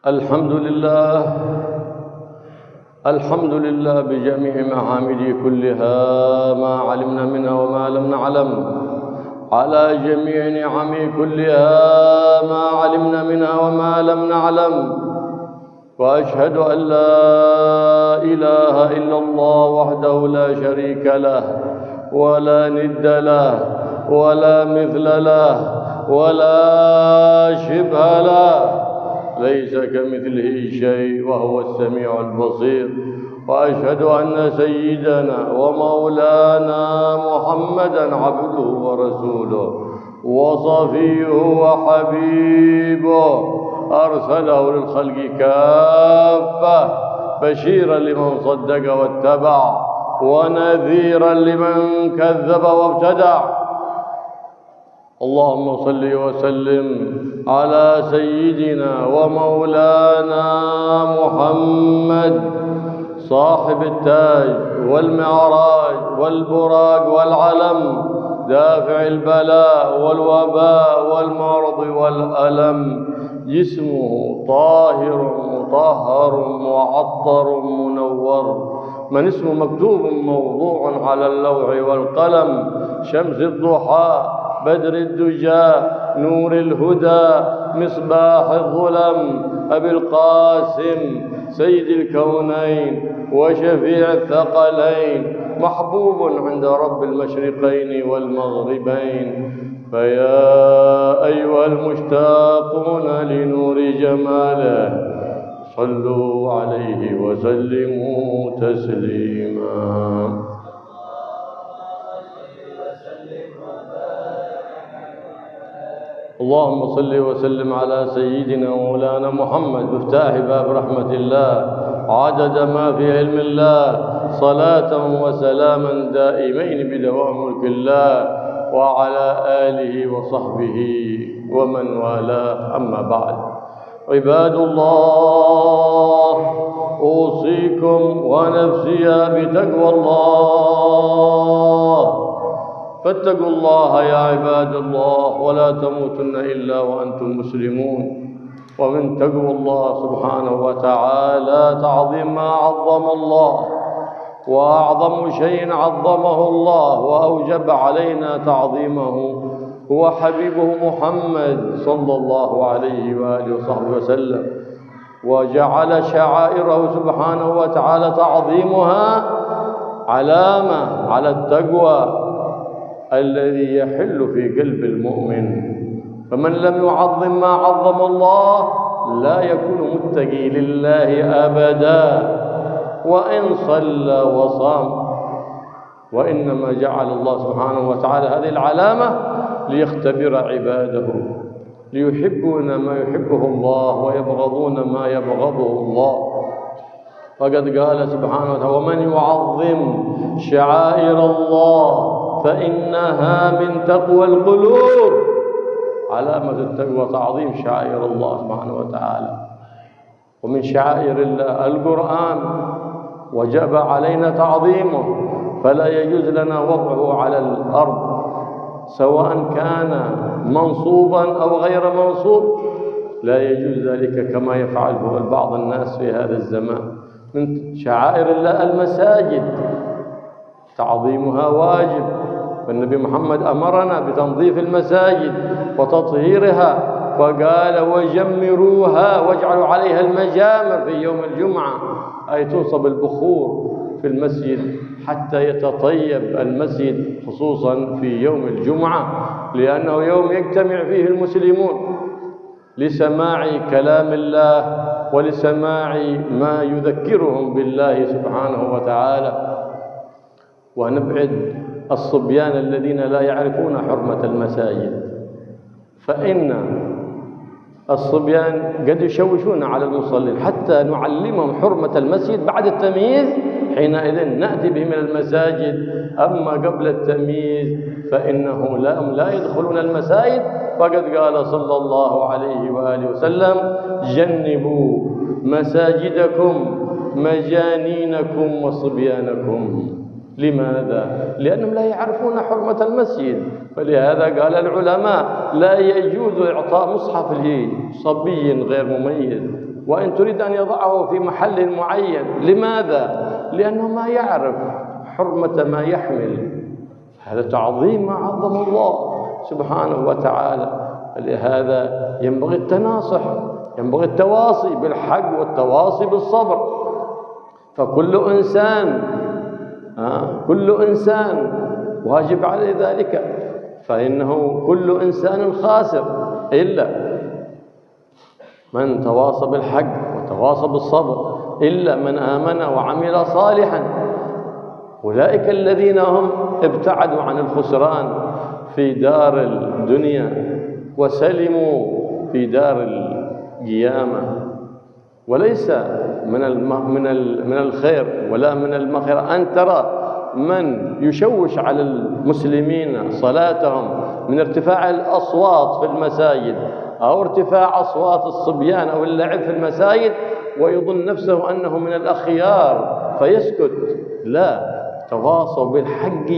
الحمد لله الحمد لله بجميع محامده كلها، ما علمنا منها وما لم نعلم، على جميع نعمه كلها، ما علمنا منها وما لم نعلم. وأشهد أن لا إله إلا الله وحده لا شريك له ولا ند له ولا مثل له ولا شبه له، ليس كمثله شيء وهو السميع البصير. وأشهد أن سيدنا ومولانا محمدًا عبده ورسوله وصفيه وحبيبه، أرسله للخلق كافة بشيرًا لمن صدق واتبع ونذيرًا لمن كذب وابتدع. اللهم صل وسلم على سيدنا ومولانا محمد صاحب التاج والمعراج والبراق والعلم، دافع البلاء والوباء والمرض والألم، جسمه طاهر مطهر معطر منور، من اسمه مكتوب موضوع على اللوح والقلم، شمس الضحى بدر الدجى نور الهدى مصباح الظلم، أبي القاسم سيد الكونين وشفيع الثقلين، محبوب عند رب المشرقين والمغربين. فيا أيها المشتاقون لنور جماله، صلوا عليه وسلموا تسليما. اللهم صل وسلم على سيدنا ومولانا محمد مفتاح باب رحمة الله، عدد ما في علم الله، صلاة وسلاما دائمين بدوام ملك الله، وعلى آله وصحبه ومن والاه. أما بعد، عباد الله، أوصيكم ونفسي بتقوى الله، فاتقوا الله يا عباد الله، ولا تموتن إلا وأنتم مسلمون. ومن تقوى الله سبحانه وتعالى تعظيم ما عظم الله، وأعظم شيء عظمه الله وأوجب علينا تعظيمه هو حبيبه محمد صلى الله عليه وآله وصحبه وسلم، وجعل شعائره سبحانه وتعالى تعظيمها علامة على التقوى الذي يحل في قلب المؤمن. فمن لم يعظم ما عظم الله لا يكون متقي لله أبدا، وإن صلى وصام. وإنما جعل الله سبحانه وتعالى هذه العلامة ليختبر عباده، ليحبون ما يحبه الله ويبغضون ما يبغضه الله. فقد قال سبحانه وتعالى: ومن يعظم شعائر الله فإنها من تقوى القلوب. علامة التقوى تعظيم شعائر الله سبحانه وتعالى. ومن شعائر الله القرآن، وجب علينا تعظيمه، فلا يجوز لنا وضعه على الأرض سواء كان منصوبا أو غير منصوب، لا يجوز ذلك كما يفعله بعض الناس في هذا الزمان. من شعائر الله المساجد، تعظيمها واجب، فالنبي محمد أمرنا بتنظيف المساجد وتطهيرها، وقال: وجمروها واجعلوا عليها المجامر في يوم الجمعة، أي تنصب البخور في المسجد حتى يتطيب المسجد، خصوصا في يوم الجمعة، لأنه يوم يجتمع فيه المسلمون لسماع كلام الله ولسماع ما يذكرهم بالله سبحانه وتعالى. ونبعد الصبيان الذين لا يعرفون حرمة المساجد، فإن الصبيان قد يشوشون على المصلين، حتى نعلمهم حرمة المسجد بعد التمييز، حينئذ نأتي بهم إلى المساجد. أما قبل التمييز فإنه لا يدخلون المساجد. فقد قال صلى الله عليه وآله وسلم: جنبوا مساجدكم مجانينكم وصبيانكم. لماذا؟ لأنهم لا يعرفون حرمة المسجد. فلهذا قال العلماء: لا يجوز إعطاء مصحف لصبي غير مميز، وإن تريد أن يضعه في محل معين. لماذا؟ لأنه ما يعرف حرمة ما يحمل. هذا تعظيم ما عظم الله سبحانه وتعالى. لهذا ينبغي التناصح، ينبغي التواصي بالحق والتواصي بالصبر. فكل إنسان واجب عليه ذلك، فإنه كل إنسان خاسر إلا من تواصى بالحق وتواصى بالصبر، إلا من آمن وعمل صالحا. أولئك الذين هم ابتعدوا عن الخسران في دار الدنيا وسلموا في دار القيامة. وليس من الخير ولا من المغفرة أن ترى من يشوش على المسلمين صلاتهم من ارتفاع الأصوات في المساجد أو ارتفاع أصوات الصبيان أو اللعب في المساجد ويظن نفسه أنه من الأخيار فيسكت. لا، تواصوا بالحق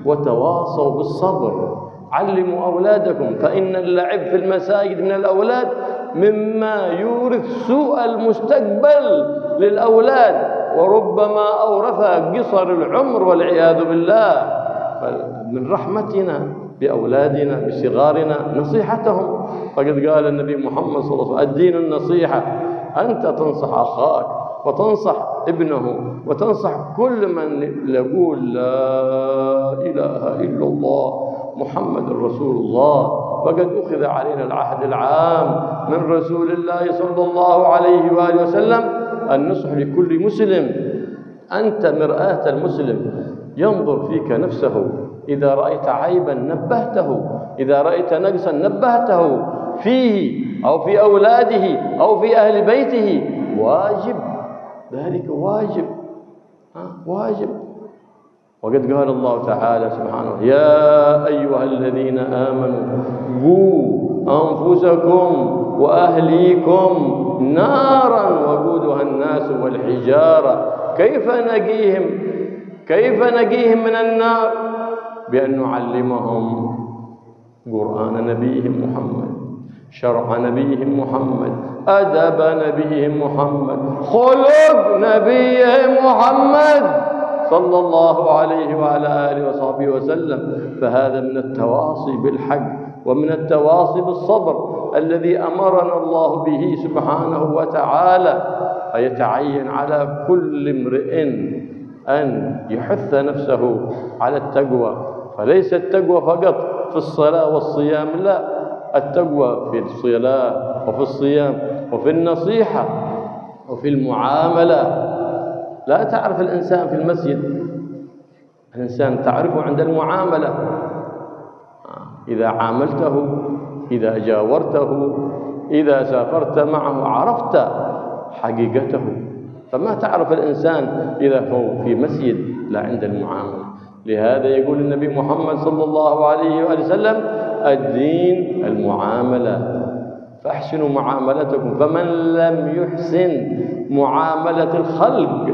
وتواصوا بالصبر. علموا أولادكم، فإن اللعب في المساجد من الأولاد مما يورث سوء المستقبل للأولاد، وربما أورث قصر العمر والعياذ بالله. من رحمتنا بأولادنا بصغارنا نصيحتهم، فقد قال النبي محمد صلى الله عليه وسلم: الدين النصيحة. أنت تنصح أخاك وتنصح ابنه وتنصح كل من يقول لا إله إلا الله محمد رسول الله. فقد أخذ علينا العهد العام من رسول الله صلى الله عليه وآله وسلم النصح لكل مسلم. أنت مرآة المسلم، ينظر فيك نفسه. إذا رأيت عيبا نبهته، إذا رأيت نقصا نبهته فيه أو في أولاده أو في أهل بيته. واجب ذلك، واجب. وقد قال الله تعالى سبحانه: يا أيها الذين آمنوا قوا أنفسكم وأهليكم نارا وقودها الناس والحجارة. كيف نقيهم من النار؟ بأن نعلمهم قرآن نبيهم محمد، شرع نبيهم محمد، أدب نبيهم محمد، خلق نبيهم محمد صلى الله عليه وعلى آله وصحبه وسلم. فهذا من التواصي بالحق ومن التواصي بالصبر الذي أمرنا الله به سبحانه وتعالى. فيتعين على كل امرئ أن يحث نفسه على التقوى. فليس التقوى فقط في الصلاة والصيام، لا، التقوى في الصلاة وفي الصيام وفي النصيحة وفي المعاملة. لا تعرف الإنسان في المسجد، الإنسان تعرفه عند المعاملة. إذا عاملته، إذا جاورته، إذا سافرت معه عرفت حقيقته. فما تعرف الإنسان إذا هو في مسجد لا عند المعاملة. لهذا يقول النبي محمد صلى الله عليه وآله وسلم: الدين المعاملة، فاحسنوا معاملتكم. فمن لم يحسن معاملة الخلق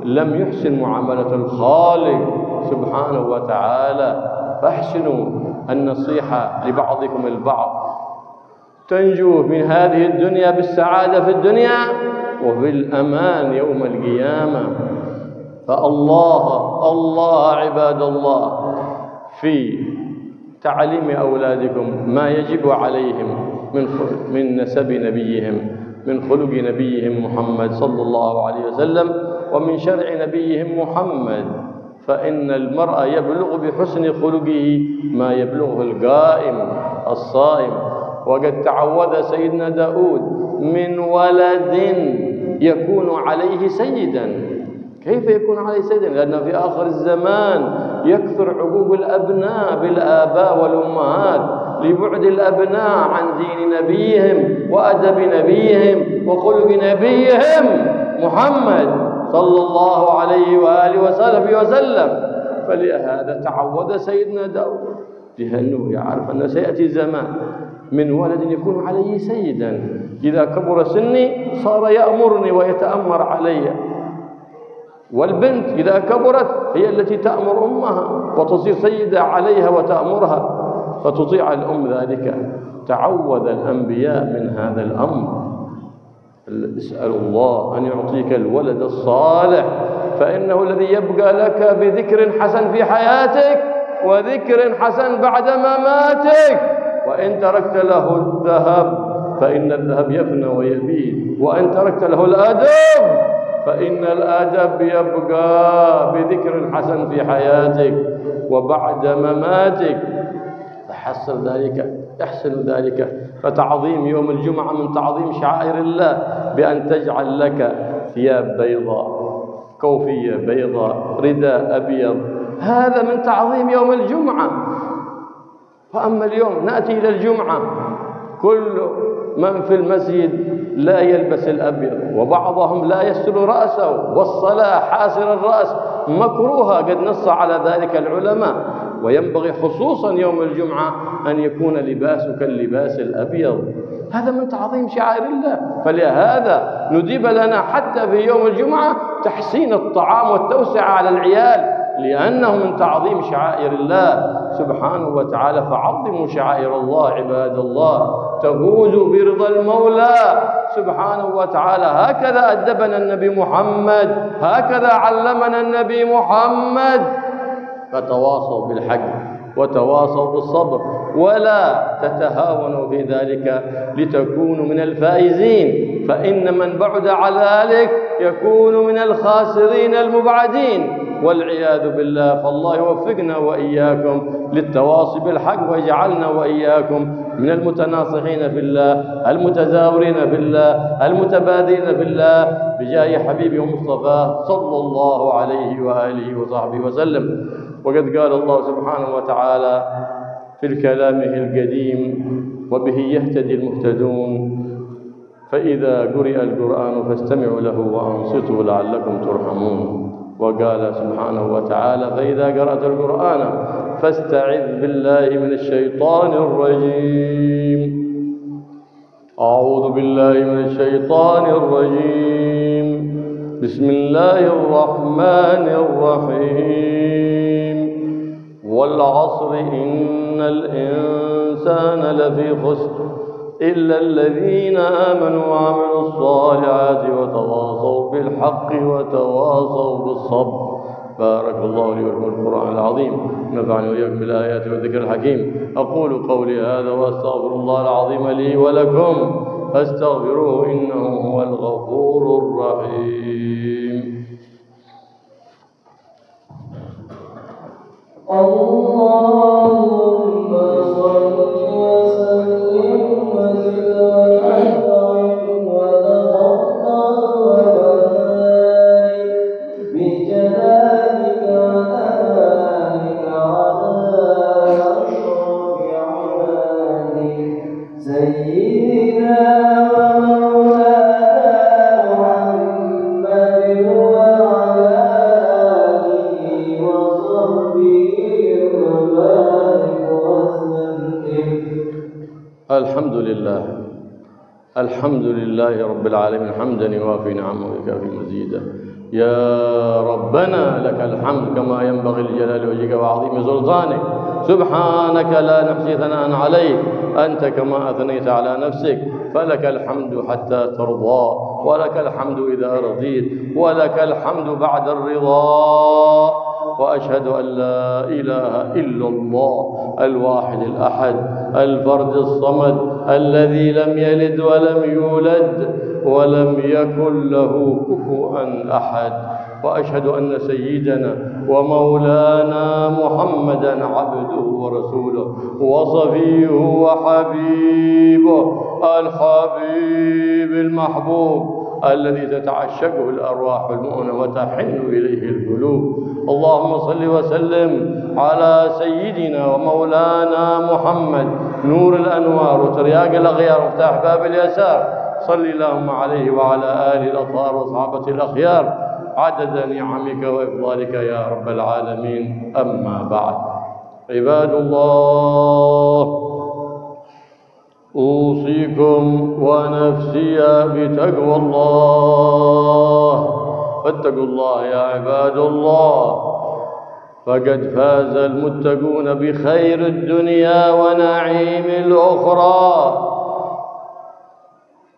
لم يحسن معاملة الخالق سبحانه وتعالى. فاحسنوا النصيحة لبعضكم البعض، تنجو من هذه الدنيا بالسعادة في الدنيا وبالأمان يوم القيامة. فالله عباد الله في تعليم أولادكم ما يجب عليهم من نسب نبيهم، من خلق نبيهم محمد صلى الله عليه وسلم، ومن شرع نبيهم محمد. فإن المرء يبلغ بحسن خلقه ما يبلغه القائم الصائم. وقد تعوذ سيدنا داود من ولد يكون عليه سيدا. كيف يكون عليه سيدا؟ لأن في آخر الزمان يكثر عقوق الأبناء بالآباء والأمهات لبعد الأبناء عن دين نبيهم وأدب نبيهم وخلق نبيهم محمد صلى الله عليه وآله وصحبه وسلم. فلهذا تعوذ سيدنا داود، لأنه يعرف أن سيأتي زمان من ولد يكون عليه سيدا. إذا كبر سني صار يأمرني ويتأمر علي. والبنت إذا كبرت هي التي تأمر أمها وتصير سيدة عليها وتأمرها، فتطيع الأم ذلك. تعوذ الأنبياء من هذا الأمر. اسأل الله أن يعطيك الولد الصالح، فإنه الذي يبقى لك بذكر حسن في حياتك وذكر حسن بعد مماتك. وإن تركت له الذهب فإن الذهب يفنى ويبيد، وإن تركت له الأدب فإن الأدب يبقى بذكر حسن في حياتك وبعد مماتك. فحصل ذلك، يحسن ذلك. فتعظيم يوم الجمعة من تعظيم شعائر الله بأن تجعل لك ثياب بيضاء، كوفية بيضاء، رداء أبيض، هذا من تعظيم يوم الجمعة. فأما اليوم نأتي إلى الجمعة كل من في المسجد لا يلبس الأبيض، وبعضهم لا يستر رأسه، والصلاة حاسر الرأس مكروهة، قد نص على ذلك العلماء. وينبغي خصوصا يوم الجمعة أن يكون لباسك اللباس الأبيض، هذا من تعظيم شعائر الله. فلهذا نديب لنا حتى في يوم الجمعة تحسين الطعام والتوسعة على العيال، لأنه من تعظيم شعائر الله سبحانه وتعالى. فعظموا شعائر الله عباد الله تفوزوا برضا المولى سبحانه وتعالى. هكذا أدبنا النبي محمد، هكذا علمنا النبي محمد. فتواصوا بالحق وتواصوا بالصبر، ولا تتهاونوا في ذلك لتكونوا من الفائزين، فإن من بعد على ذلك يكون من الخاسرين المبعدين والعياذ بالله. فالله يوفقنا وإياكم للتواصي بالحق، ويجعلنا وإياكم من المتناصحين في الله، المتزاورين في الله، المتبادلين في الله، بجاه حبيبه مصطفى صلى الله عليه وآله وصحبه وسلم. وقد قال الله سبحانه وتعالى في كلامه القديم: وبه يهتدي المهتدون، فإذا قرئ القرآن فاستمعوا له وأنصتوا لعلكم ترحمون. وقال سبحانه وتعالى: فإذا قرأت القرآن فاستعذ بالله من الشيطان الرجيم. أعوذ بالله من الشيطان الرجيم. بسم الله الرحمن الرحيم. والعصر إن الإنسان لفي خسر إلا الذين آمنوا وعملوا الصالحات وتواصوا بالحق وتواصوا بالصبر. بارك الله لي ولكم القرآن العظيم، نفعني وإياكم بالآيات والذكر الحكيم. أقول قولي هذا وأستغفر الله العظيم لي ولكم، فاستغفروه إنه هو الغفور الرحيم. اللهم صل وسلم وزد وأكرم وتفضل وبارك بجلالك وكمالك على أشرف عبادك سيدنا ومولانا محمد وعلى آله وصحبه وبارك وسلم. الحمد لله، الحمد لله رب العالمين، حمدا يوافي نعمه ويكافي مزيدا. يا ربنا لك الحمد كما ينبغي لجلال وجهك وعظيم سلطانك. سبحانك لا نحصي ثناء عليك، أنت كما أثنيت على نفسك. فلك الحمد حتى ترضى، ولك الحمد إذا رضيت، ولك الحمد بعد الرضا. وأشهد أن لا إله إلا الله الواحد الأحد الفرد الصمد الذي لم يلد ولم يولد ولم يكن له كفوا أحد. وأشهد أن سيدنا ومولانا محمدًا عبده ورسوله وصفيه وحبيبه، الحبيب المحبوب الذي تتعشقه الأرواح المؤمنة وتحن إليه القلوب. اللهم صل وسلم على سيدنا ومولانا محمد نور الأنوار وترياق الأغيار ومفتاح باب اليسار. صل اللهم عليه وعلى آله الأطهار وصحابته الأخيار عدد نعمك وإفضالك يا رب العالمين. أما بعد، عباد الله، أوصيكم ونفسي بتقوى الله. فاتقوا الله يا عباد الله، فقد فاز المتقون بخير الدنيا ونعيم الأخرى.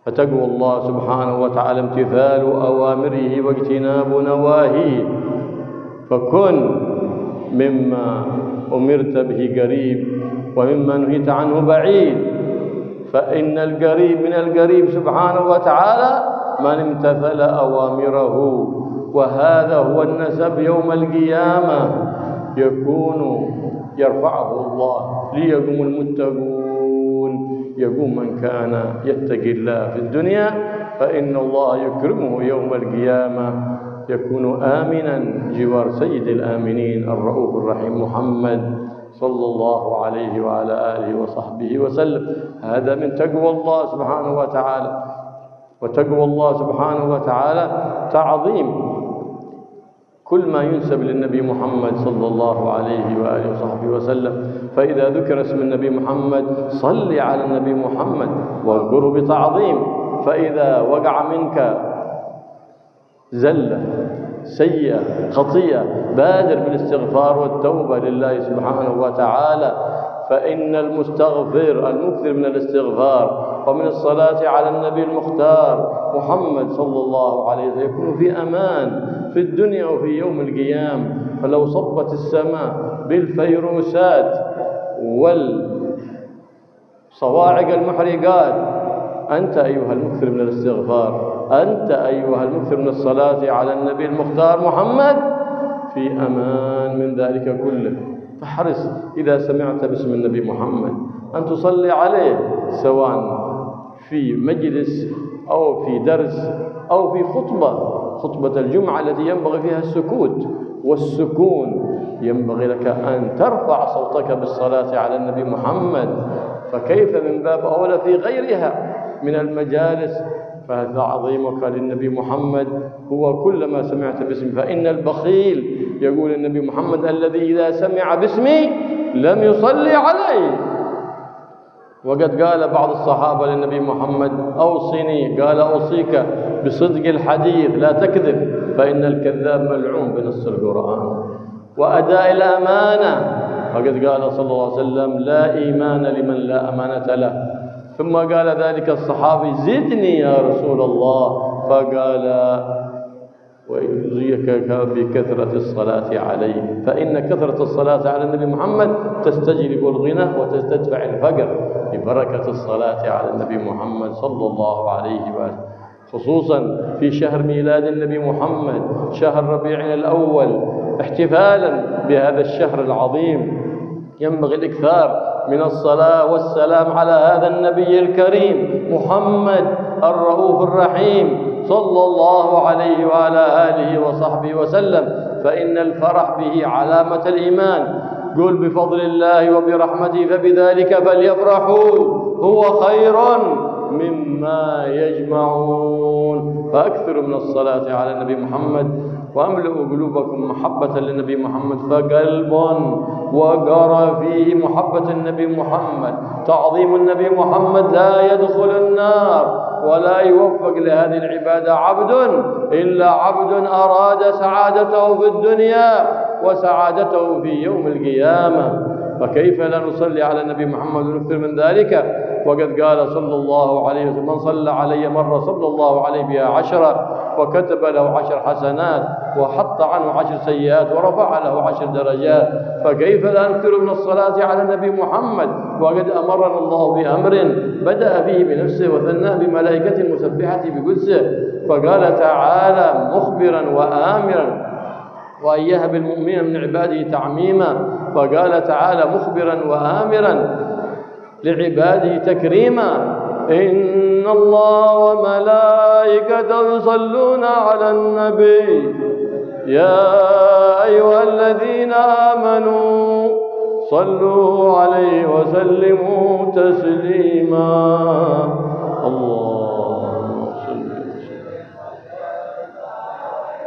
فتقوى الله سبحانه وتعالى امتثال أوامره واجتناب نواهيه، فكن مما أمرت به قريب ومما نهيت عنه بعيد، فإن القريب من القريب سبحانه وتعالى من امتثل أوامره، وهذا هو النسب يوم القيامة يكون يرفعه الله ليقوم المتقون، يقوم من كان يتقي الله في الدنيا فإن الله يكرمه يوم القيامة، يكون آمنا جوار سيد الآمنين الرؤوف الرحيم محمد صلى الله عليه وعلى آله وصحبه وسلم. هذا من تقوى الله سبحانه وتعالى. وتقوى الله سبحانه وتعالى تعظيم كل ما ينسب للنبي محمد صلى الله عليه وآله وصحبه وسلم، فإذا ذكر اسم النبي محمد صل على النبي محمد واذكره بتعظيم، فإذا وقع منك زلة سيئة خطيئة بادر بالاستغفار والتوبة لله سبحانه وتعالى، فإن المستغفر المكثر من الاستغفار ومن الصلاة على النبي المختار محمد صلى الله عليه وسلم يكون في أمان في الدنيا وفي يوم القيامة. فلو صبت السماء بالفيروسات والصواعق المحرقات أنت أيها المكثر من الاستغفار، أنت أيها المكثر من الصلاة على النبي المختار محمد في أمان من ذلك كله. فاحرص إذا سمعت باسم النبي محمد أن تصلي عليه، سواء في مجلس أو في درس أو في خطبة الجمعة التي ينبغي فيها السكوت والسكون، ينبغي لك أن ترفع صوتك بالصلاة على النبي محمد، فكيف من باب أولى في غيرها من المجالس. فتعظيمك للنبي محمد هو كلما سمعت باسمه، فإن البخيل يقول النبي محمد الذي إذا سمع باسمي لم يصلي علي. وقد قال بعض الصحابة للنبي محمد أوصني، قال أوصيك بصدق الحديث لا تكذب، فإن الكذاب ملعون بنص القرآن، وأداء الأمانة، وقد قال صلى الله عليه وسلم لا إيمان لمن لا أمانة له. ثم قال ذلك الصحابي زدني يا رسول الله، فقال ويجزيك بكثرة الصلاة عليه، فإن كثرة الصلاة على النبي محمد تستجلب الغنى وتدفع الفقر ببركة الصلاة على النبي محمد صلى الله عليه وآله، خصوصا في شهر ميلاد النبي محمد شهر ربيع الأول، احتفالا بهذا الشهر العظيم ينبغي الإكثار من الصلاة والسلام على هذا النبي الكريم محمد الرؤوف الرحيم صلى الله عليه وعلى آله وصحبه وسلم، فإن الفرح به علامة الإيمان. قل بفضل الله وبرحمته فبذلك فليفرحوا هو خير مما يجمعون. فأكثروا من الصلاة على النبي محمد وأملئوا قلوبكم محبة للنبي محمد، فقلب وقر فيه محبة النبي محمد تعظيم النبي محمد لا يدخل النار ولا يوفق لهذه العبادة عبد إلا عبد أراد سعادته في الدنيا وسعادته في يوم القيامة. فكيف لا نصلي على النبي محمد ونكثر من ذلك؟ وقد قال صلى الله عليه وسلم من صلى علي مرة صلى الله عليه بها 10 وكتب له 10 حسنات وحط عنه 10 سيئات ورفع له 10 درجات. فكيف لا نكثر من الصلاة على النبي محمد وقد أمرنا الله بأمر بدأ فيه بنفسه وثنى بملائكته المسبحة بقدسه، فقال تعالى مخبرا وآمرا وأن يهب المؤمنين من عباده تعميما، فقال تعالى مخبرا وآمرا لعباده تكريما إن الله وملائكته يصلون على النبي يا أيها الذين آمنوا صلوا عليه وسلموا تسليما.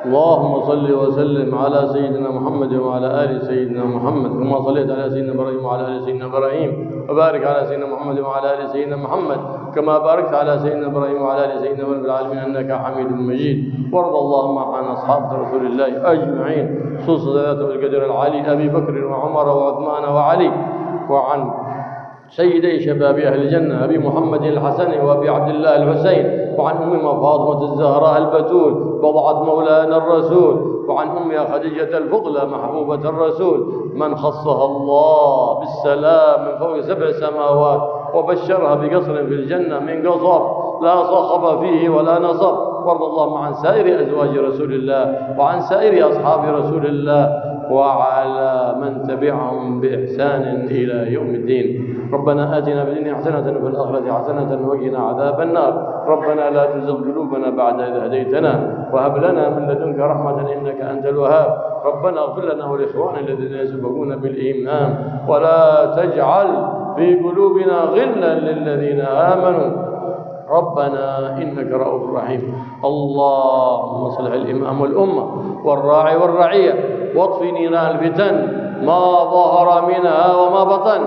اللهم صل وسلم على سيدنا محمد وعلى آل سيدنا محمد كما صليت على سيدنا إبراهيم وعلى آل سيدنا إبراهيم، وبارك على سيدنا محمد وعلى آل سيدنا محمد كما باركت على سيدنا إبراهيم وعلى آل سيدنا محمد في العالمين إنك حميد مجيد. وارض اللهم عن أصحاب رسول الله أجمعين خصوصا ذات القدر العالي أبي بكر وعمر وعثمان وعلي، وعن سيدي شباب أهل الجنة أبي محمد الحسن وأبي عبد الله الحسين، وعن أمنا فاطمة الزهراء البتول بضعة مولانا الرسول، وعن أمها خديجة الفضلى محبوبة الرسول، من خصها الله بالسلام من فوق 7 سماوات وبشرها بقصر في الجنة من قصر لا صخب فيه ولا نصب. وارض اللهم عن سائر أزواج رسول الله وعن سائر أصحاب رسول الله وعلى من تبعهم بإحسان إلى يوم الدين. ربنا آتنا في الدنيا حسنة وفي الآخرة حسنة وقنا عذاب النار. ربنا لا تزغ قلوبنا بعد إذ هديتنا وهب لنا من لدنك رحمة إنك أنت الوهاب. ربنا اغفر لنا ولإخواننا الذين يسبقون بالإيمان ولا تجعل في قلوبنا غلا للذين آمنوا ربنا إنك رؤوف رحيم. اللهم اصلح الإمام والأمة والراعي والرعية واطف نيران الفتن ما ظهر منها وما بطن،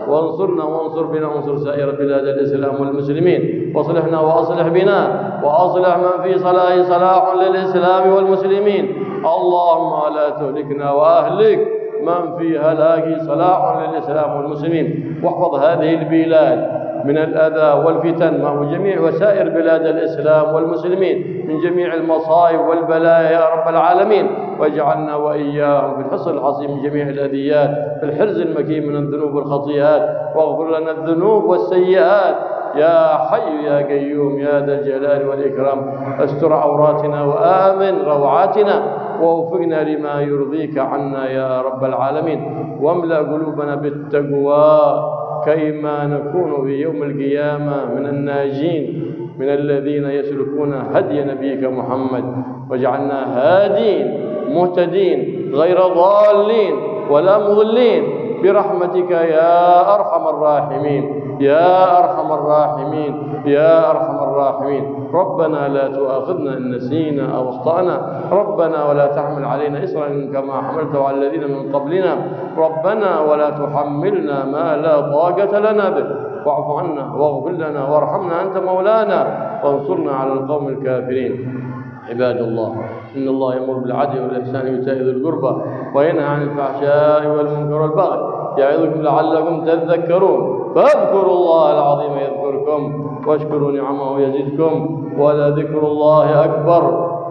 وانصرنا وانصر بنا وانصر سائر بلاد الإسلام والمسلمين، واصلحنا وأصلح بنا وأصلح من في صلاح صلاح للإسلام والمسلمين. اللهم لا تهلكنا وأهلك من في هلاك صلاح للإسلام والمسلمين، واحفظ هذه البلاد من الأذى والفتن معه جميع وسائر بلاد الإسلام والمسلمين من جميع المصائب والبلايا يا رب العالمين، واجعلنا وإياهم في الحصن الحصين من جميع الأذيات في الحرز المكين من الذنوب والخطيئات، واغفر لنا الذنوب والسيئات يا حي يا قيوم يا ذا الجلال والإكرام. استر عوراتنا وآمن روعاتنا ووفقنا لما يرضيك عنا يا رب العالمين، واملأ قلوبنا بالتقوى كيما نكون في يوم القيامة من الناجين من الذين يسلكون هدي نبيك محمد، واجعلنا هادين مهتدين غير ضالين ولا مضلين برحمتك يا أرحم الراحمين يا أرحم الراحمين يا أرحم الراحمين. ربنا لا تؤاخذنا إن نسينا أو أخطأنا، ربنا ولا تحمل علينا إصرا كما حملته على الذين من قبلنا، ربنا ولا تحملنا ما لا طاقة لنا به، واعف عنا واغفر لنا وارحمنا أنت مولانا وانصرنا على القوم الكافرين. عباد الله إن الله يأمر بالعدل والإحسان وإيتاء ذي القربى وينهى عن الفحشاء والمنكر والبغي يعظكم لعلكم تذكرون، فاذكروا الله العظيم يذكركم واشكروا نعمه يزدكم ولذكر الله أكبر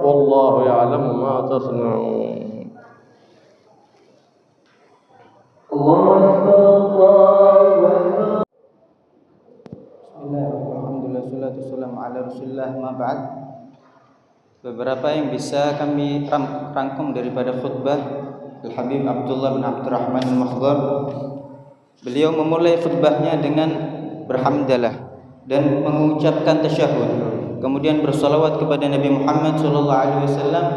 والله يعلم ما تصنعون. الله أكبر الله أكبر. Bismillahirrahmanirrahim. Alhamdulillah, salatu wassalamu ala Rasulillah, ma ba'd. Beberapa yang bisa kami rangkum daripada khutbah Al-Habib Abdullah bin Abdurrahman Al-Makhdhar. Beliau memulai khutbahnya dengan berhamdalah dan mengucapkan tasyahud, kemudian bersalawat kepada Nabi Muhammad SAW.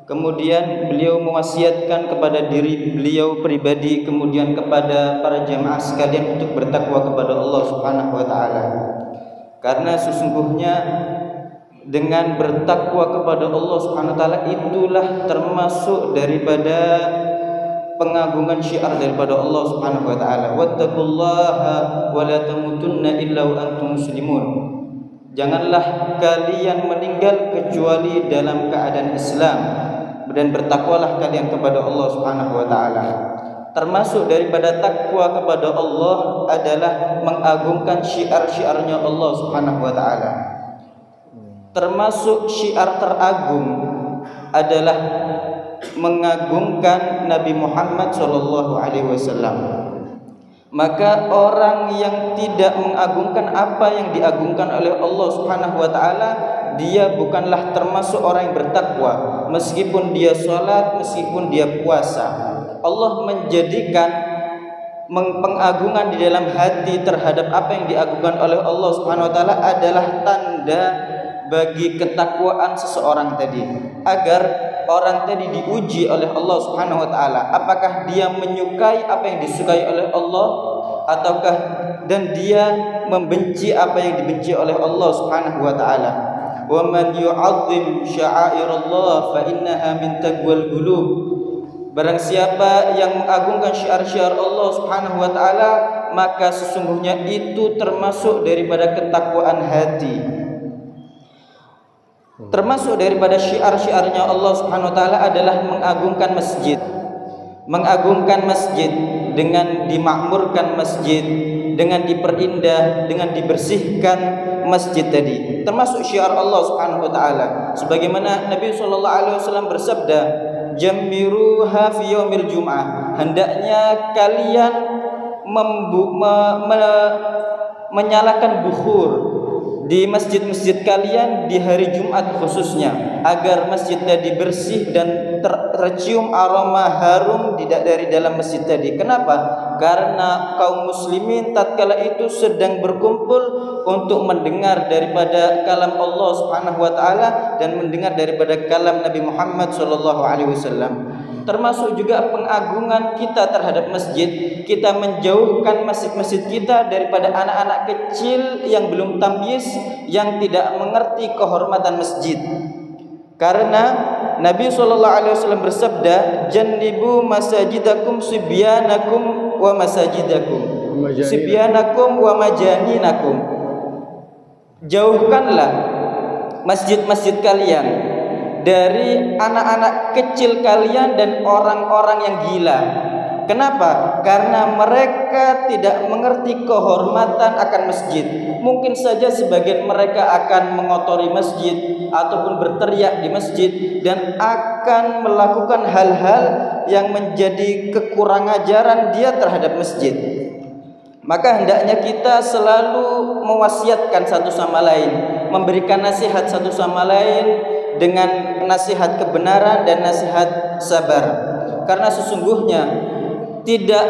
Kemudian beliau mewasiatkan kepada diri beliau pribadi, kemudian kepada para jamaah sekalian untuk bertakwa kepada Allah Subhanahu wa taala. Karena sesungguhnya dengan bertakwa kepada Allah Subhanahu wa taala itulah termasuk daripada pengagungan syiar daripada Allah Subhanahu wa taala. Wattaqullaha wa la tamutunna illa wa antum muslimun. Janganlah kalian meninggal kecuali dalam keadaan Islam, dan bertakwalah kalian kepada Allah Subhanahu wa taala. Termasuk daripada takwa kepada Allah adalah mengagungkan syiar-syiarnya Allah Subhanahu wa taala. Termasuk syiar teragung adalah mengagungkan Nabi Muhammad SAW. Maka orang yang tidak mengagungkan apa yang diagungkan oleh Allah Subhanahu wa taala, dia bukanlah termasuk orang yang bertakwa, meskipun dia sholat, meskipun dia puasa. Allah menjadikan pengagungan di dalam hati terhadap apa yang diagungkan oleh Allah Subhanahu wa taala adalah tanda bagi ketakwaan seseorang tadi, agar orang tadi diuji oleh Allah Subhanahu wa taala apakah dia menyukai apa yang disukai oleh Allah ataukah dan dia membenci apa yang dibenci oleh Allah Subhanahu wa taala. Wa man yu'azzim sya'airallah fa innaha min taqwal qulub. Barang siapa yang mengagungkan syiar-syiar Allah Subhanahu wa taala, maka sesungguhnya itu termasuk daripada ketakwaan hati. Termasuk daripada syiar-syiarnya Allah Subhanahu wa taala adalah mengagungkan masjid. Mengagungkan masjid dengan dimakmurkan masjid, dengan diperindah, dengan dibersihkan masjid tadi. Termasuk syiar Allah Subhanahu wa taala. Sebagaimana Nabi sallallahu alaihi wasallam bersabda, "Jammiruha fi yaumil jum'ah." Hendaknya kalian menyalakan bukhur di masjid-masjid kalian di hari Jumat khususnya, agar masjid tadi bersih dan tercium aroma harum dari dalam masjid tadi. Kenapa? Karena kaum muslimin tatkala itu sedang berkumpul untuk mendengar daripada kalam Allah Subhanahu wa taala dan mendengar daripada kalam Nabi Muhammad sallallahu alaihi wasallam. Termasuk juga pengagungan kita terhadap masjid. Kita menjauhkan masjid-masjid kita daripada anak-anak kecil yang belum tamyiz, yang tidak mengerti kehormatan masjid. Karena Nabi SAW bersabda, "Jannibu masajidakum sibyanakum wa masajidakum, sibyanakum wa majaninakum." Jauhkanlah masjid-masjid kalian dari anak-anak kecil kalian dan orang-orang yang gila. Kenapa? Karena mereka tidak mengerti kehormatan akan masjid. Mungkin saja sebagian mereka akan mengotori masjid ataupun berteriak di masjid dan akan melakukan hal-hal yang menjadi kekurang ajaran dia terhadap masjid. Maka hendaknya kita selalu mewasiatkan satu sama lain, memberikan nasihat satu sama lain dengan nasihat kebenaran dan nasihat sabar. Karena sesungguhnya tidak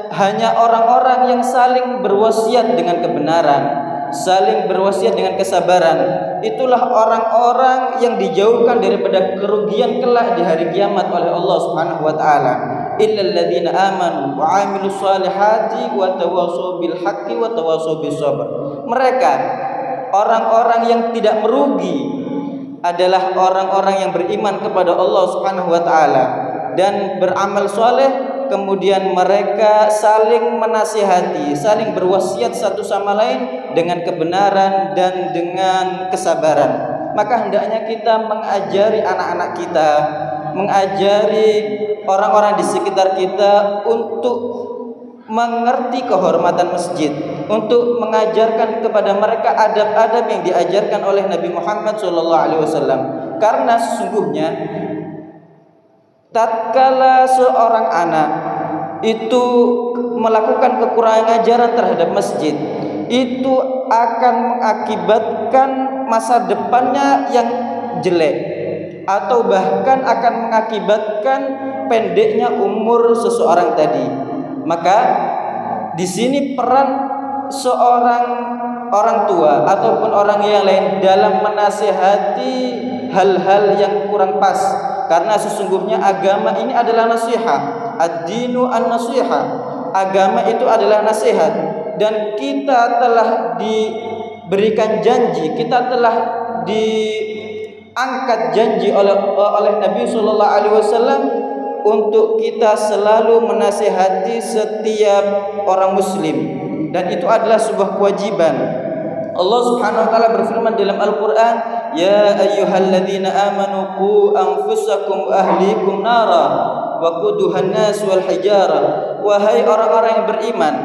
hanya orang-orang yang saling berwasiat dengan kebenaran, saling berwasiat dengan kesabaran, itulah orang-orang yang dijauhkan daripada kerugian kelak di hari kiamat oleh Allah Subhanahu wa taala. Illal ladzina amanu wa 'amilus solihati wa tawassaw bil haqqi wa tawassaw bis sabr. Mereka orang-orang yang tidak merugi adalah orang-orang yang beriman kepada Allah Subhanahu wa taala dan beramal soleh. Kemudian mereka saling menasihati, saling berwasiat satu sama lain dengan kebenaran dan dengan kesabaran. Maka hendaknya kita mengajari anak-anak kita, mengajari orang-orang di sekitar kita untuk mengerti kehormatan masjid, untuk mengajarkan kepada mereka adab-adab yang diajarkan oleh Nabi Muhammad SAW. Karena sesungguhnya tatkala seorang anak itu melakukan kekurangan ajaran terhadap masjid, itu akan mengakibatkan masa depannya yang jelek, atau bahkan akan mengakibatkan pendeknya umur seseorang tadi. Maka di sini peran seorang orang tua ataupun orang yang lain dalam menasihati hal-hal yang kurang pas. Karena sesungguhnya agama ini adalah nasihat. Ad-dinu an-nasihat. Agama itu adalah nasihat. Dan kita telah diberikan janji, kita telah diangkat janji oleh Nabi sallallahu alaihi wasallam untuk kita selalu menasihati setiap orang muslim, dan itu adalah sebuah kewajiban. Allah Subhanahu wa taala berfirman dalam Al-Qur'an, "Ya ayyuhalladzina amanu qu anfusakum wa ahlikum nara wa quduhan nas wal hijarah." Wahai orang-orang yang beriman,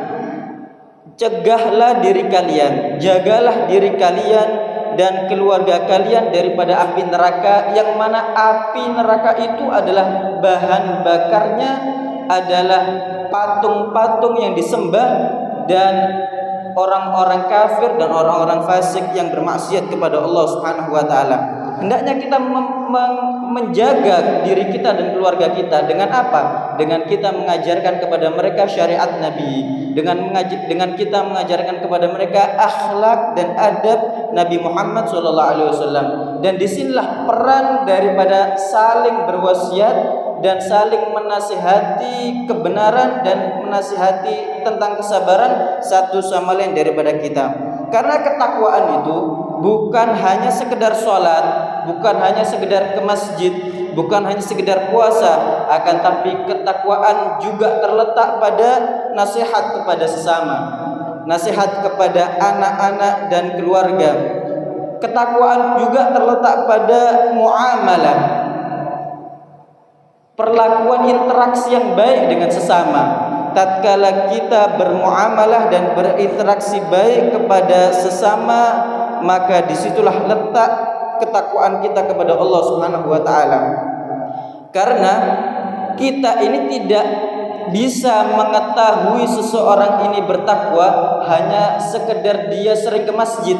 cegahlah diri kalian, jagalah diri kalian dan keluarga kalian daripada api neraka, yang mana api neraka itu adalah bahan bakarnya adalah patung-patung yang disembah dan orang-orang kafir dan orang-orang fasik yang bermaksiat kepada Allah Subhanahu wa taala. Hendaknya kita menjaga diri kita dan keluarga kita dengan apa? Dengan kita mengajarkan kepada mereka syariat Nabi, dengan kita mengajarkan kepada mereka akhlak dan adab Nabi Muhammad SAW. Dan disinilah peran daripada saling berwasiat dan saling menasihati kebenaran dan menasihati tentang kesabaran satu sama lain daripada kita. Karena ketakwaan itu bukan hanya sekedar sholat, bukan hanya sekedar ke masjid, bukan hanya sekedar puasa, akan tapi ketakwaan juga terletak pada nasihat kepada sesama, nasihat kepada anak-anak dan keluarga. Ketakwaan juga terletak pada muamalah, perlakuan interaksi yang baik dengan sesama. tatkala kita bermuamalah dan berinteraksi baik kepada sesama, maka disitulah letak ketakwaan kita kepada Allah Subhanahu wa taala. Karena kita ini tidak bisa mengetahui seseorang ini bertakwa hanya sekedar dia sering ke masjid.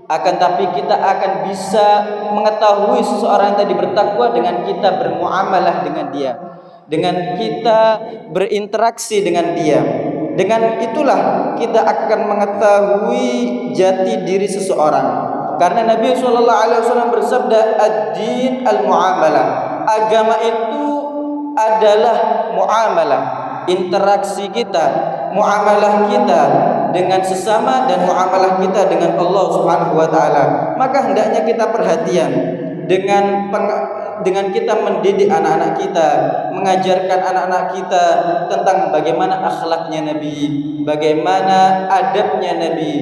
Akan tapi kita akan bisa mengetahui seseorang yang tadi bertakwa dengan kita bermuamalah dengan dia, dengan kita berinteraksi dengan dia. Dengan itulah kita akan mengetahui jati diri seseorang. Karena Nabi SAW bersabda, ad-din al-muamalah. Agama itu adalah muamalah, interaksi kita, muamalah kita dengan sesama dan muamalah kita dengan Allah Subhanahu wa taala. Maka hendaknya kita perhatian dengan kita mendidik anak-anak kita, mengajarkan anak-anak kita tentang bagaimana akhlaknya Nabi, bagaimana adabnya Nabi,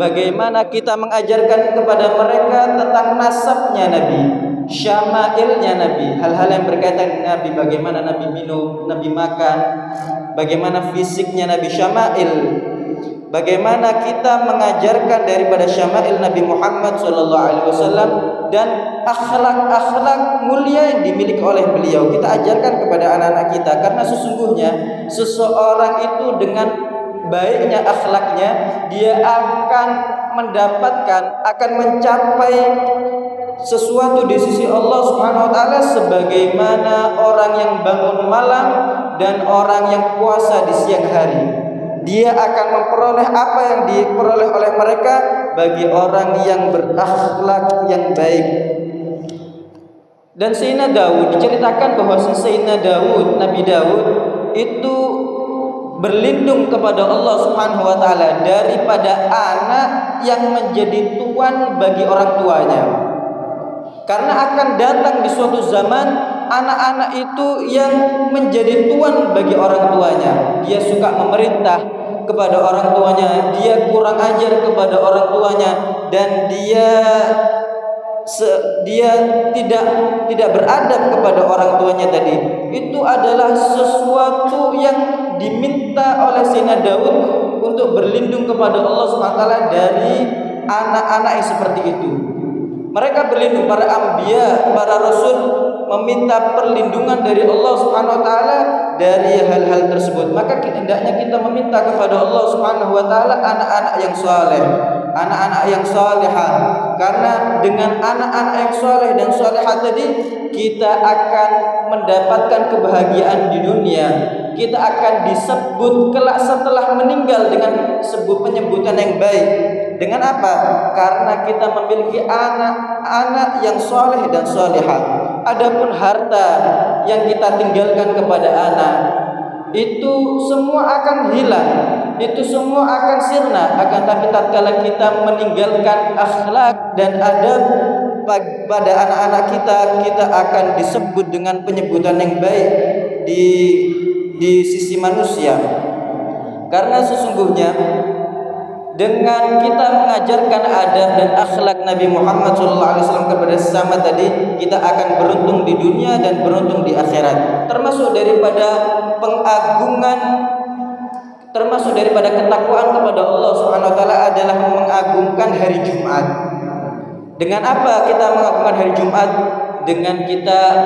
bagaimana kita mengajarkan kepada mereka tentang nasabnya Nabi, syama'ilnya Nabi, hal-hal yang berkaitan dengan Nabi, bagaimana Nabi minum, Nabi makan, bagaimana fisiknya Nabi, syama'il. Bagaimana kita mengajarkan daripada syama'il Nabi Muhammad SAW dan akhlak-akhlak mulia yang dimiliki oleh beliau, kita ajarkan kepada anak-anak kita. Karena sesungguhnya seseorang itu dengan baiknya akhlaknya, dia akan mendapatkan, akan mencapai sesuatu di sisi Allah Subhanahu wa taala sebagaimana orang yang bangun malam dan orang yang puasa di siang hari. Dia akan memperoleh apa yang diperoleh oleh mereka bagi orang yang berakhlak yang baik. Dan Sayyidina Daud diceritakan bahwa Sayyidina Daud, Nabi Daud itu berlindung kepada Allah Subhanahu wa taala daripada anak yang menjadi tuan bagi orang tuanya. Karena akan datang di suatu zaman anak-anak itu yang menjadi tuan bagi orang tuanya. Dia suka memerintah kepada orang tuanya, dia kurang ajar kepada orang tuanya, dan dia tidak beradab kepada orang tuanya tadi. Itu adalah sesuatu yang diminta oleh Sayyidina Daud untuk berlindung kepada Allah SWT dari anak-anak yang seperti itu. Mereka berlindung, para anbiya, para rasul meminta perlindungan dari Allah Subhanahu wa taala dari hal-hal tersebut. Maka hendaknya kita meminta kepada Allah Subhanahu wa taala anak-anak yang saleh, anak-anak yang salihah. Karena dengan anak-anak yang saleh dan salihah tadi kita akan mendapatkan kebahagiaan di dunia. Kita akan disebut kelak setelah meninggal dengan penyebutan yang baik. Dengan apa? Karena kita memiliki anak-anak yang saleh dan salihah. Adapun harta yang kita tinggalkan kepada anak, itu semua akan hilang, itu semua akan sirna. Akan tapi tatkala kita meninggalkan akhlak dan adab pada anak-anak kita, kita akan disebut dengan penyebutan yang baik di sisi manusia. Karena sesungguhnya dengan kita mengajarkan adab dan akhlak Nabi Muhammad SAW kepada sesama tadi, kita akan beruntung di dunia dan beruntung di akhirat. Termasuk daripada pengagungan, termasuk daripada ketakwaan kepada Allah Subhanahu wa taala adalah mengagungkan hari Jumat. Dengan apa kita mengagungkan hari Jumat? Dengan kita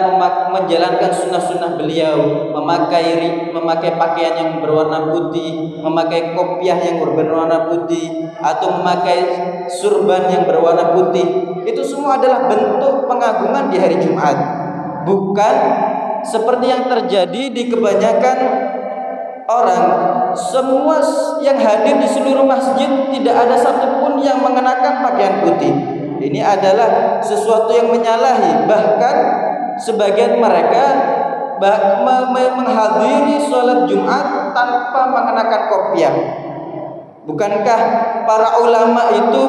menjalankan sunnah-sunnah beliau, memakai pakaian yang berwarna putih, memakai kopiah yang berwarna putih, atau memakai surban yang berwarna putih. Itu semua adalah bentuk pengagungan di hari Jumat. Bukan seperti yang terjadi di kebanyakan orang. Semua yang hadir di seluruh masjid tidak ada satupun yang mengenakan pakaian putih. Ini adalah sesuatu yang menyalahi. Bahkan sebagian mereka menghadiri sholat Jumat tanpa mengenakan kopiah. Bukankah para ulama itu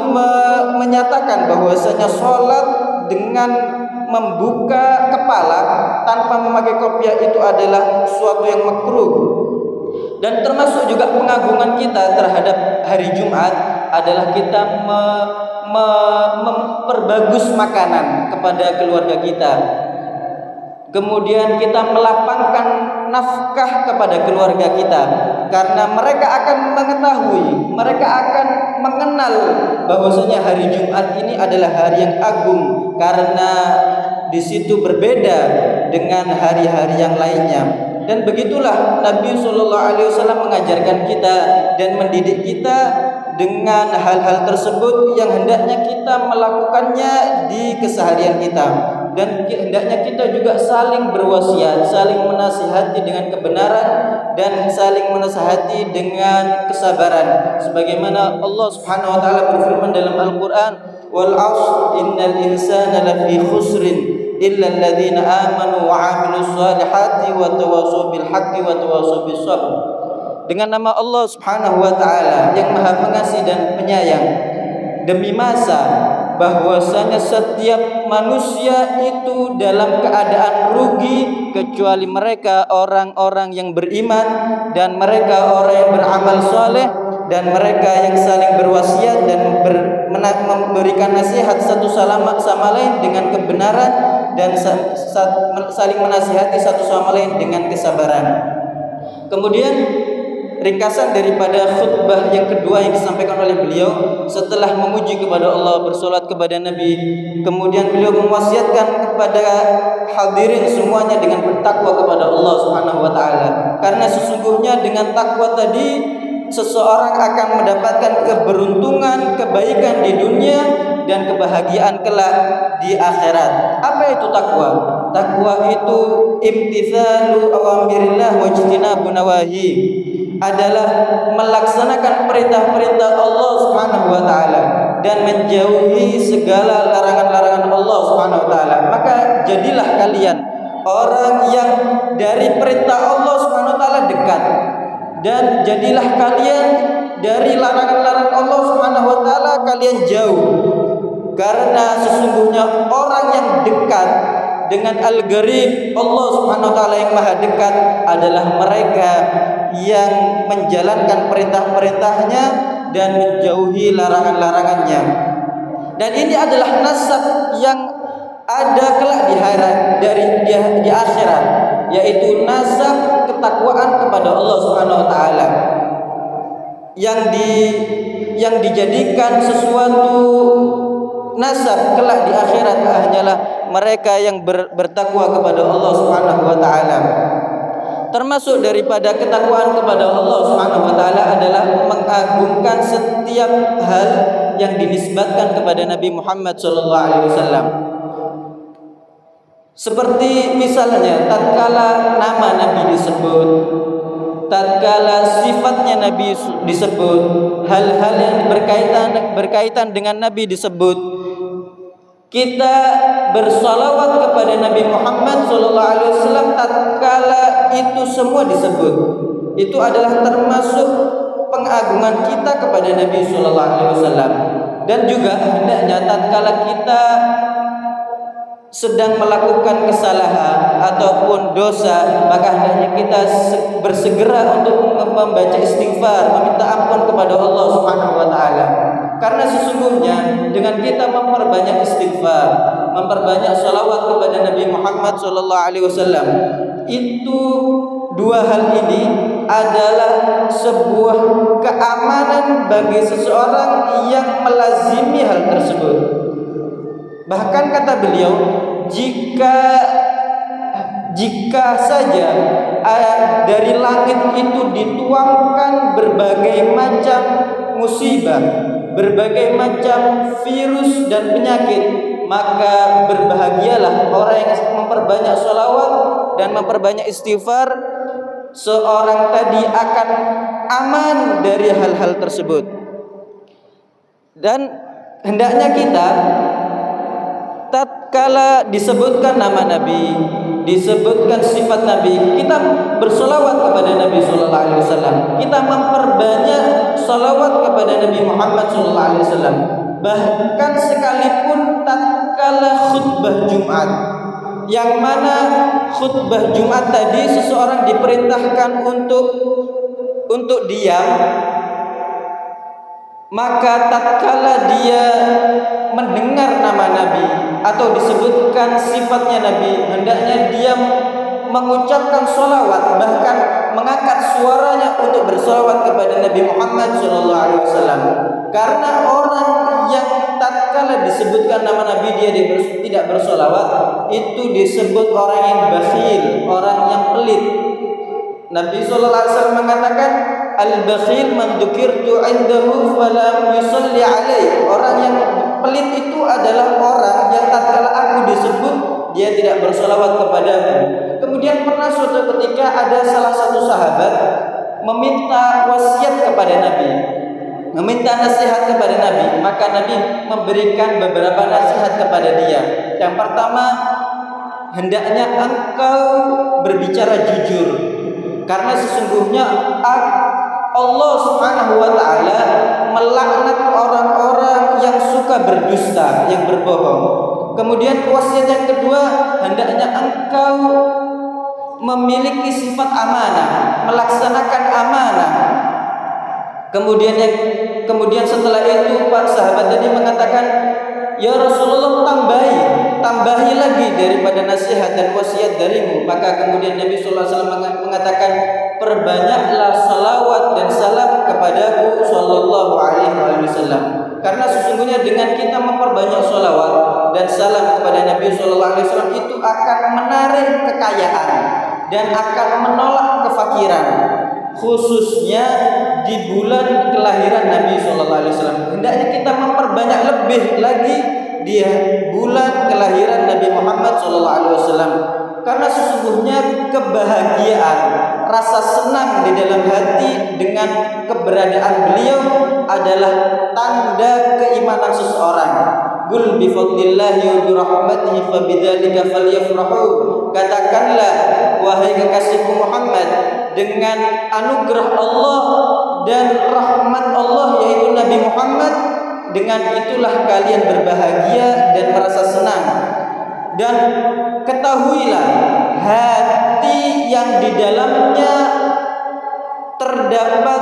menyatakan bahwasanya sholat dengan membuka kepala tanpa memakai kopiah itu adalah sesuatu yang makruh. Dan termasuk juga pengagungan kita terhadap hari Jumat adalah kita memperbagus makanan kepada keluarga kita. Kemudian kita melapangkan nafkah kepada keluarga kita, karena mereka akan mengetahui, mereka akan mengenal bahwasanya hari Jumat ini adalah hari yang agung, karena di situ berbeda dengan hari-hari yang lainnya. Dan begitulah Nabi SAW mengajarkan kita dan mendidik kita dengan hal-hal tersebut yang hendaknya kita melakukannya di keseharian kita. Dan hendaknya kita juga saling berwasiat, saling menasihati dengan kebenaran dan saling menasihati dengan kesabaran. Sebagaimana Allah Subhanahu wa taala berfirman dalam Al-Qur'an, "Wal 'ashr innal insana lafi khusrin illa alladziina aamanu wa 'amilus shalihati wa tawassaw bil haqqi wa tawassaw bis sabr." Dengan nama Allah Subhanahu wa taala yang Maha Pengasih dan Penyayang, demi masa bahwasanya setiap manusia itu dalam keadaan rugi kecuali mereka orang-orang yang beriman dan mereka orang yang beramal soleh dan mereka yang saling berwasiat dan memberikan nasihat satu sama lain dengan kebenaran dan saling menasihati satu sama lain dengan kesabaran. Kemudian ringkasan daripada khutbah yang kedua yang disampaikan oleh beliau setelah memuji kepada Allah, bersolat kepada Nabi, kemudian beliau mewasiatkan kepada hadirin semuanya dengan bertakwa kepada Allah Subhanahu wa taala. Karena sesungguhnya dengan takwa tadi seseorang akan mendapatkan keberuntungan, kebaikan di dunia dan kebahagiaan kelak di akhirat. Apa itu takwa? Takwa itu imtitsalu awamirillah wa ijtinabu nawahi, adalah melaksanakan perintah-perintah Allah Subhanahu wa taala dan menjauhi segala larangan-larangan Allah Subhanahu wa taala. Maka jadilah kalian orang yang dari perintah Allah Subhanahu wa taala dekat, dan jadilah kalian dari larangan-larangan Allah Subhanahu wa taala kalian jauh. Karena sesungguhnya orang yang dekat dengan Al-Gharib, Allah Subhanahu wa taala yang maha dekat, adalah mereka yang menjalankan perintah-perintahnya dan menjauhi larangan-larangannya. Dan ini adalah nasab yang ada kelak di akhirat, yaitu nasab ketakwaan kepada Allah Subhanahu wa taala yang dijadikan sesuatu nasab kelak di akhirat hanyalah mereka yang bertakwa kepada Allah Subhanahu wa taala. Termasuk daripada ketakwaan kepada Allah Subhanahu wa taala adalah mengagungkan setiap hal yang dinisbatkan kepada Nabi Muhammad sallallahu alaihi wasallam. Seperti misalnya tatkala nama Nabi disebut, tatkala sifatnya Nabi disebut, hal-hal yang berkaitan dengan Nabi disebut, kita bersalawat kepada Nabi Muhammad SAW tatkala itu semua disebut. Itu adalah termasuk pengagungan kita kepada Nabi SAW. Dan juga hendaknya tatkala kita sedang melakukan kesalahan ataupun dosa, maka hendaknya kita bersegera untuk membaca istighfar, meminta ampun kepada Allah Subhanahu wa taala. Karena sesungguhnya dengan kita memperbanyak istighfar, memperbanyak salawat kepada Nabi Muhammad SAW, itu dua hal ini adalah sebuah keamanan bagi seseorang yang melazimi hal tersebut. Bahkan kata beliau, jika saja dari langit itu dituangkan berbagai macam musibah, berbagai macam virus dan penyakit, maka berbahagialah orang yang memperbanyak sholawat dan memperbanyak istighfar. Seorang tadi akan aman dari hal-hal tersebut. Dan hendaknya kita tatkala disebutkan nama Nabi, disebutkan sifat Nabi, kita bersolawat kepada Nabi Sallallahu Alaihi Wasallam. Kita memperbanyak solawat kepada Nabi Muhammad Sallallahu Alaihi Wasallam. Bahkan sekalipun tatkala khutbah Jumat, yang mana khutbah Jumat tadi seseorang diperintahkan untuk diam, maka tatkala dia mendengar nama Nabi atau disebutkan sifatnya Nabi, hendaknya dia mengucapkan sholawat, bahkan mengangkat suaranya untuk bersolawat kepada Nabi Muhammad SAW. Karena orang yang tatkala disebutkan nama Nabi dia tidak bersolawat, itu disebut orang yang bakhil, orang yang pelit. Nabi SAW mengatakan, al-bakhil man dzukirtu indahu falam yusalli alaihi. Orang yang pelit itu adalah orang yang tatkala aku disebut dia tidak bersolawat kepadamu. Kemudian pernah suatu ketika ada salah satu sahabat meminta wasiat kepada Nabi, meminta nasihat kepada Nabi. Maka Nabi memberikan beberapa nasihat kepada dia. Yang pertama, hendaknya engkau berbicara jujur, karena sesungguhnya Allah Subhanahu wa taala melaknat orang-orang yang suka berdusta, yang berbohong. Kemudian wasiat yang kedua, hendaknya engkau memiliki sifat amanah, melaksanakan amanah. Kemudian setelah itu Pak sahabat tadi mengatakan, ya Rasulullah, tambahi lagi daripada nasihat dan wasiat darimu. Maka kemudian Nabi SAW mengatakan, perbanyaklah salawat dan salam kepadaku sallallahu alaihi wasallam. Karena sesungguhnya dengan kita memperbanyak salawat dan salam kepada Nabi sallallahu alaihi wasallam itu akan menarik kekayaan dan akan menolak kefakiran, khususnya di bulan kelahiran Nabi sallallahu alaihi wasallam. Hendaknya kita memperbanyak lebih lagi di bulan kelahiran Nabi Muhammad sallallahu alaihi wasallam. Karena sesungguhnya kebahagiaan, rasa senang di dalam hati dengan keberadaan beliau adalah tanda keimanan seseorang. Qul bi fadlillahi wa bi rahmatihi fa bidzalika falyafrahu. Katakanlah wahai kekasihku Muhammad, dengan anugerah Allah dan rahmat Allah yaitu Nabi Muhammad, dengan itulah kalian berbahagia dan merasa senang. Dan ketahuilah, hati yang di dalamnya terdapat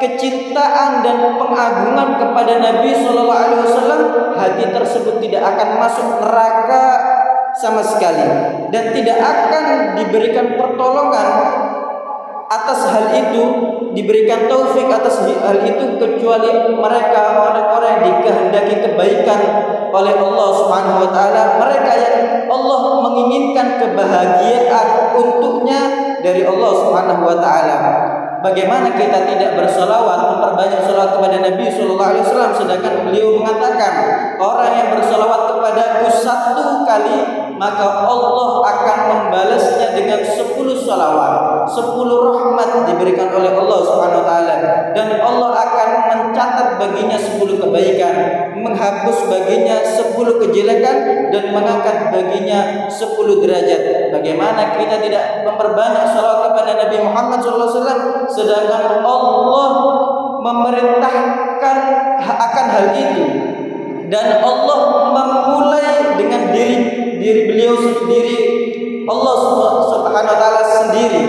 kecintaan dan pengagungan kepada Nabi Sallallahu Alaihi Wasallam, hati tersebut tidak akan masuk neraka sama sekali dan tidak akan diberikan pertolongan atas hal itu, diberikan taufik atas hal itu, kecuali mereka orang-orang yang dikehendaki kebaikan oleh Allah Subhanahu wa taala, mereka yang Allah menginginkan kebahagiaan untuknya dari Allah Subhanahu wa taala. Bagaimana kita tidak bersolawat, memperbanyak solawat kepada Nabi Sallallahu Alaihi Wasallam, sedangkan beliau mengatakan, orang yang bersolawat kepadaku 1 kali, maka Allah akan membalasnya dengan 10 solawat, 10 rahmat diberikan oleh Allah Subhanahu Wa Taala, dan Allah akan mencatat baginya 10 kebaikan, menghapus baginya 10 kejelekan, dan mengangkat baginya 10 derajat. Bagaimana kita tidak memperbanyak salawat kepada Nabi Muhammad SAW, sedangkan Allah memerintahkan akan hal itu, dan Allah memulai dengan diri beliau sendiri, Allah Subhanahu wa taala sendiri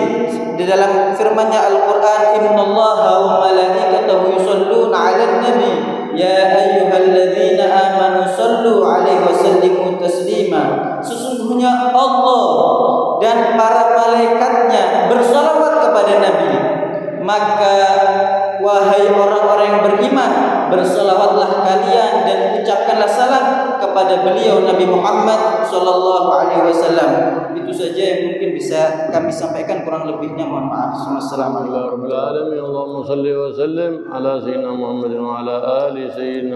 di dalam firman-Nya Al-Qur'an, innallaha wa malaikatahu yusholluna 'alan nabi ya ayyuhalladzina amanu shallu 'alaihi wa sallimu taslima. Sesungguhnya Allah dan para malaikatnya bersalawat kepada Nabi, maka wahai orang-orang yang beriman, bersalawatlah kalian dan ucapkanlah salam kepada beliau Nabi Muhammad sallallahu alaihi wasallam. Itu saja yang mungkin bisa kami sampaikan, kurang lebihnya mohon maaf. Wassalamualaikum warahmatullahi wabarakatuh. Allahumma salli wa sallim ala sayyidina Muhammadin wa ala ali sayyidina